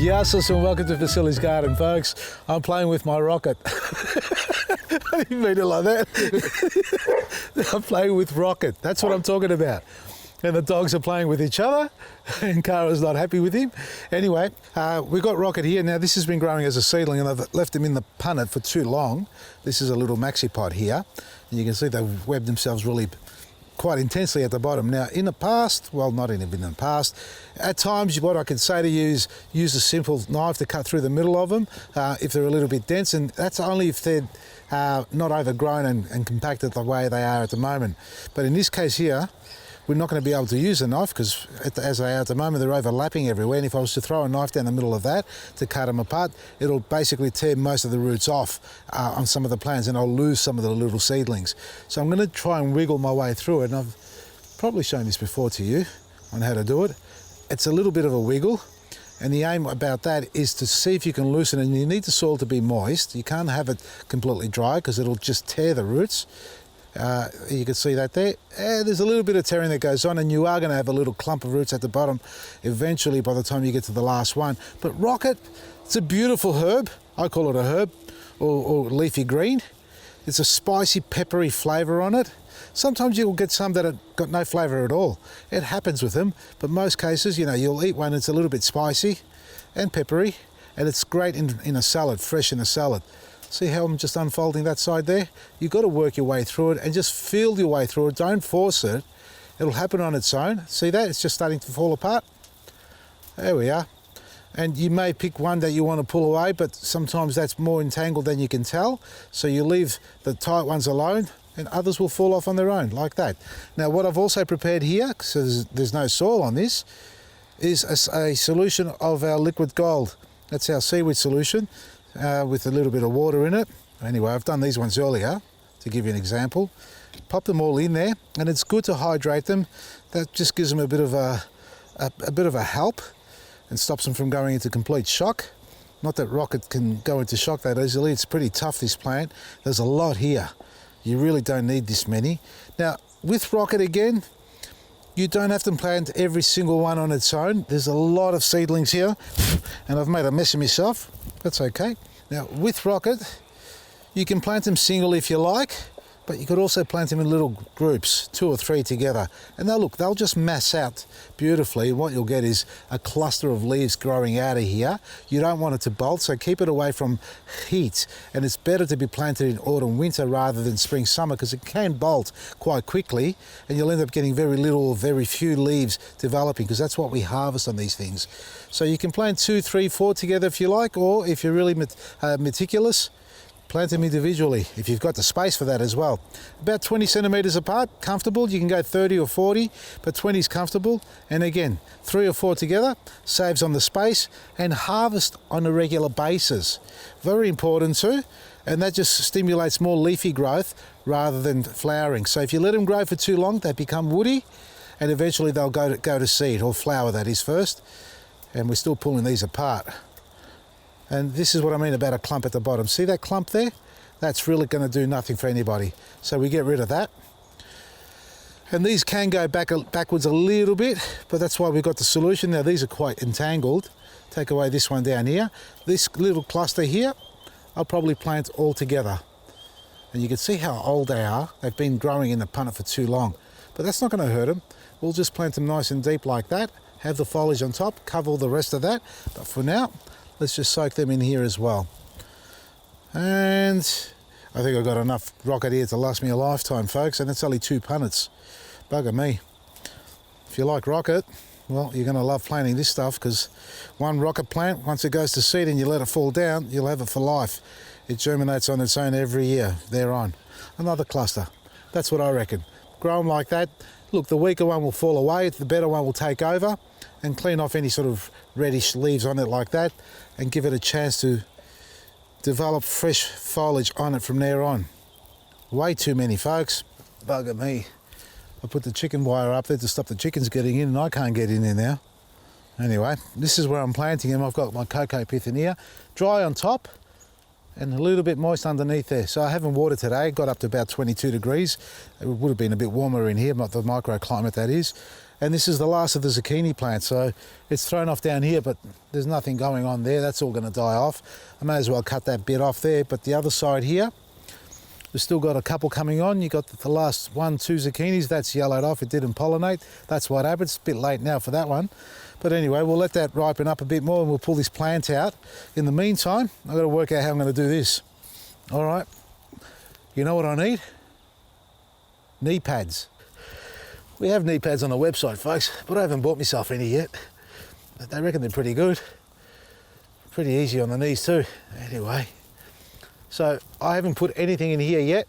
Yassus and welcome to Vasily's garden, folks. I'm playing with my rocket. I didn't mean it like that. I'm playing with rocket. That's what I'm talking about. And the dogs are playing with each other, and Kara's not happy with him. Anyway, we've got Rocket here. Now, this has been growing as a seedling, and I've left him in the punnet for too long. This is a little maxi pot here, and you can see they've webbed themselves really quite intensely at the bottom. Now, in the past, well, not even in the past, at times what I could say to you is use a simple knife to cut through the middle of them if they're a little bit dense, and that's only if they're not overgrown and compacted the way they are at the moment. But in this case here, we're not going to be able to use a knife because as they are at the moment, they're overlapping everywhere. And if I was to throw a knife down the middle of that to cut them apart, it'll basically tear most of the roots off on some of the plants, and I'll lose some of the little seedlings. So I'm going to try and wiggle my way through it. And I've probably shown this before to you on how to do it. It's a little bit of a wiggle. And the aim about that is to see if you can loosen it. And you need the soil to be moist. You can't have it completely dry because it'll just tear the roots. You can see that there. There's a little bit of tearing that goes on, and you are going to have a little clump of roots at the bottom eventually by the time you get to the last one. But rocket, it's a beautiful herb. I call it a herb, or leafy green. It's a spicy, peppery flavour on it. Sometimes you'll get some that have got no flavour at all. It happens with them, but most cases, you know, you'll eat one that's a little bit spicy and peppery, and it's great in a salad, fresh in a salad. See how I'm just unfolding that side there? You've got to work your way through it and just feel your way through it. Don't force it. It'll happen on its own. See that? It's just starting to fall apart. There we are. And you may pick one that you want to pull away, but sometimes that's more entangled than you can tell. So you leave the tight ones alone, and others will fall off on their own, like that. Now, what I've also prepared here, so there's no soil on this, is a solution of our liquid gold. That's our seaweed solution. With a little bit of water in it. Anyway, I've done these ones earlier to give you an example. Pop them all in there, and it's good to hydrate them. That just gives them a bit of a help and stops them from going into complete shock. Not that rocket can go into shock that easily. It's pretty tough, this plant. There's a lot here. You really don't need this many. Now, with rocket again, you don't have to plant every single one on its own. There's a lot of seedlings here, and I've made a mess of myself. That's okay. Now, with rocket, you can plant them single if you like, but you could also plant them in little groups, 2 or 3 together. And they'll just mass out beautifully. What you'll get is a cluster of leaves growing out of here. You don't want it to bolt, so keep it away from heat. And it's better to be planted in autumn, winter rather than spring, summer, because it can bolt quite quickly, and you'll end up getting very little or very few leaves developing, because that's what we harvest on these things. So you can plant 2, 3, 4 together if you like, or if you're really meticulous, plant them individually if you've got the space for that as well. About 20 centimetres apart, comfortable. You can go 30 or 40, but 20 is comfortable. And again, 3 or 4 together saves on the space, and harvest on a regular basis. Very important too, and that just stimulates more leafy growth rather than flowering. So if you let them grow for too long, they become woody, and eventually they'll go to seed, or flower that is first. And we're still pulling these apart. And this is what I mean about a clump at the bottom. See that clump there? That's really going to do nothing for anybody. So we get rid of that. And these can go backwards a little bit, but that's why we've got the solution. Now, these are quite entangled. Take away this one down here. This little cluster here, I'll probably plant all together. And you can see how old they are. They've been growing in the punnet for too long. But that's not going to hurt them. We'll just plant them nice and deep like that. Have the foliage on top, cover all the rest of that. But for now, let's just soak them in here as well. And I think I've got enough rocket here to last me a lifetime, folks, and it's only 2 punnets. Bugger me. If you like rocket, well, you're going to love planting this stuff, because one rocket plant, once it goes to seed and you let it fall down, you'll have it for life. It germinates on its own every year thereon. Another cluster. That's what I reckon. Grow them like that. Look, the weaker one will fall away, the better one will take over, and clean off any sort of reddish leaves on it like that, and give it a chance to develop fresh foliage on it from there on. Way too many, folks. Bugger me. I put the chicken wire up there to stop the chickens getting in, and I can't get in there now. Anyway, this is where I'm planting them. I've got my cocoa pith in here, dry on top and a little bit moist underneath there. So I haven't watered today, got up to about 22 degrees. It would have been a bit warmer in here, not the microclimate that is. And this is the last of the zucchini plant, so it's thrown off down here, but there's nothing going on there. That's all going to die off. I may as well cut that bit off there, but the other side here, we've still got a couple coming on. You got the last 1, 2 zucchinis, that's yellowed off, it didn't pollinate. That's what happened. It's a bit late now for that one. But anyway, we'll let that ripen up a bit more and we'll pull this plant out. In the meantime, I've got to work out how I'm going to do this. All right, you know what I need? Knee pads. We have knee pads on the website, folks, but I haven't bought myself any yet. But they reckon they're pretty good. Pretty easy on the knees too. Anyway, so I haven't put anything in here yet.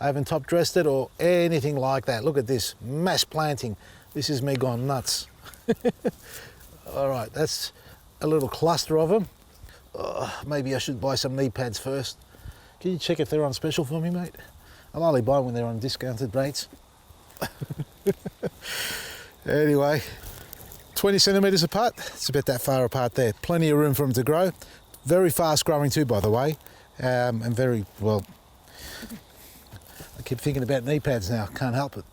I haven't top dressed it or anything like that. Look at this, mass planting. This is me gone nuts. All right, that's a little cluster of them. Maybe I should buy some knee pads first. Can you check if they're on special for me, mate? I'll only buy when they're on discounted rates. Anyway, 20 centimetres apart. It's about that far apart there. Plenty of room for them to grow. Very fast growing too, by the way. And very, well, I keep thinking about knee pads now. Can't help it.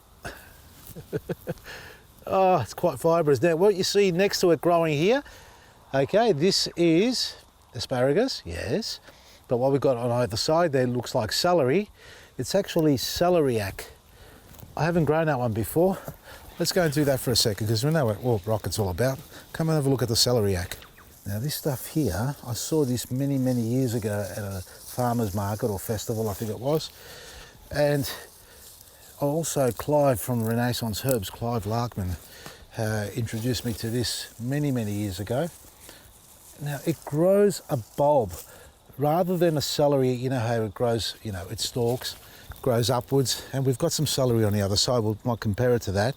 Oh, it's quite fibrous. Now, what you see next to it growing here, okay, this is asparagus, yes. But what we've got on either side there looks like celery. It's actually celeriac. I haven't grown that one before. Let's go and do that for a second because we know what rocket's all about. Come and have a look at the celeriac. Now this stuff here, I saw this many, many years ago at a farmer's market or festival, I think it was. And also Clive from Renaissance Herbs, Clive Larkman, introduced me to this many, many years ago. Now it grows a bulb rather than a celery. You know how it grows, you know, it stalks, grows upwards, and we've got some celery on the other side. We might compare it to that.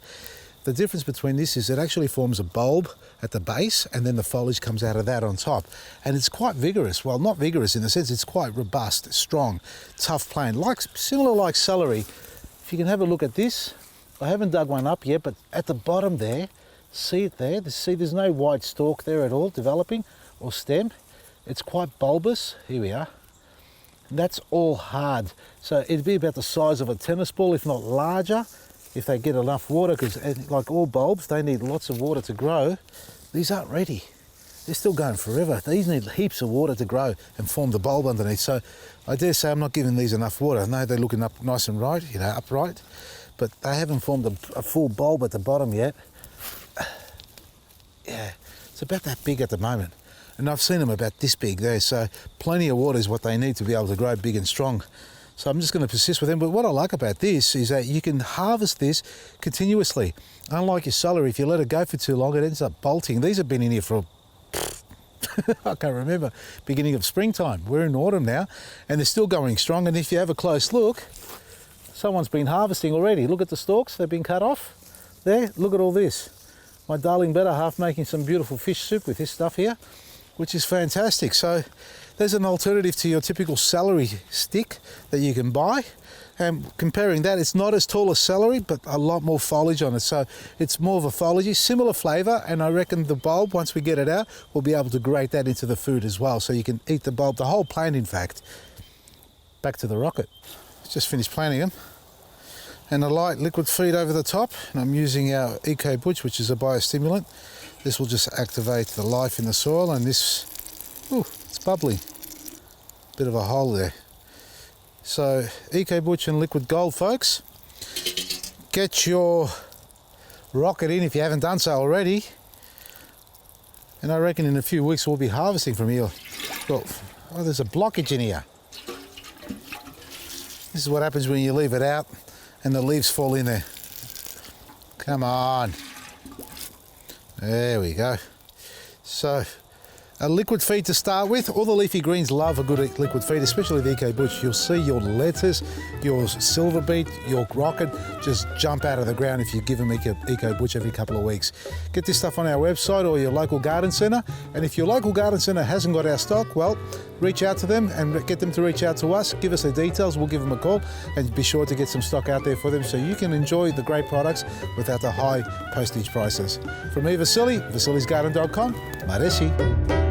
The difference between this is it actually forms a bulb at the base and then the foliage comes out of that on top. And it's quite vigorous. Well, not vigorous in the sense, it's quite robust, strong, tough plant, similar like celery. If you can have a look at this, I haven't dug one up yet, but at the bottom there, see it there? See, there's no white stalk there at all developing or stem. It's quite bulbous. Here we are. And that's all hard. So it'd be about the size of a tennis ball, if not larger, if they get enough water, because like all bulbs, they need lots of water to grow. These aren't ready. They're still going forever. These need heaps of water to grow and form the bulb underneath. So I dare say I'm not giving these enough water. No, they're looking up nice and right, you know, upright, but they haven't formed a full bulb at the bottom yet. Yeah, it's about that big at the moment. And I've seen them about this big there, so plenty of water is what they need to be able to grow big and strong. So I'm just going to persist with them. But what I like about this is that you can harvest this continuously. Unlike your celery, if you let it go for too long, it ends up bolting. These have been in here for, I can't remember, beginning of springtime. We're in autumn now, and they're still going strong. And if you have a close look, someone's been harvesting already. Look at the stalks, they've been cut off. There, look at all this. My darling better half making some beautiful fish soup with this stuff here, which is fantastic. So there's an alternative to your typical celery stick that you can buy. And comparing that, it's not as tall as celery, but a lot more foliage on it. So it's more of a foliage, similar flavour, and I reckon the bulb, once we get it out, we'll be able to grate that into the food as well. So you can eat the bulb, the whole plant in fact. Back to the rocket. Just finished planting them. And a light liquid feed over the top. And I'm using our Eco Butch, which is a biostimulant. This will just activate the life in the soil, and this, ooh, it's bubbly. Bit of a hole there. So, Eco Butch and Liquid Gold, folks. Get your rocket in if you haven't done so already. And I reckon in a few weeks we'll be harvesting from here. Well, oh, there's a blockage in here. This is what happens when you leave it out and the leaves fall in there. Come on. There we go. So, a liquid feed to start with. All the leafy greens love a good liquid feed, especially the Eco Butch. You'll see your lettuce, your silver beet, your rocket just jump out of the ground if you give them Eco Butch every couple of weeks. Get this stuff on our website or your local garden centre. And if your local garden centre hasn't got our stock, well, reach out to them and get them to reach out to us. Give us the details, we'll give them a call, and be sure to get some stock out there for them so you can enjoy the great products without the high postage prices. From me, Vasily, vasilisgarden.com, Maresi.